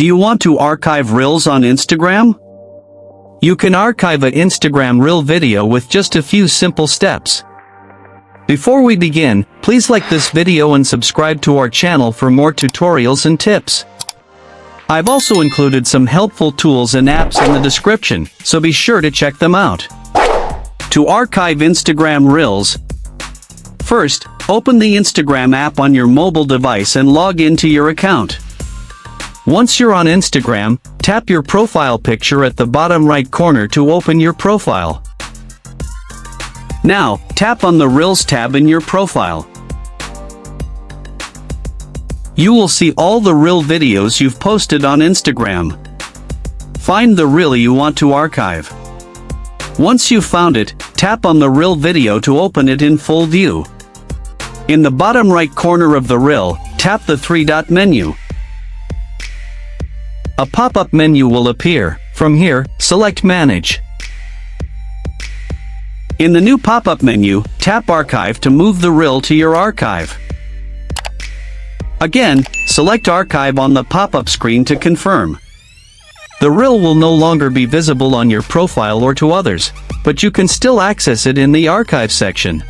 Do you want to archive Reels on Instagram? You can archive an Instagram Reel video with just a few simple steps. Before we begin, please like this video and subscribe to our channel for more tutorials and tips. I've also included some helpful tools and apps in the description, so be sure to check them out. To archive Instagram Reels, first, open the Instagram app on your mobile device and log into your account. Once you're on Instagram, tap your profile picture at the bottom right corner to open your profile. Now, tap on the Reels tab in your profile. You will see all the Reel videos you've posted on Instagram. Find the Reel you want to archive. Once you've found it, tap on the Reel video to open it in full view. In the bottom right corner of the Reel, tap the three-dot menu. A pop-up menu will appear. From here, select Manage. In the new pop-up menu, tap Archive to move the Reel to your archive. Again, select Archive on the pop-up screen to confirm. The Reel will no longer be visible on your profile or to others, but you can still access it in the Archive section.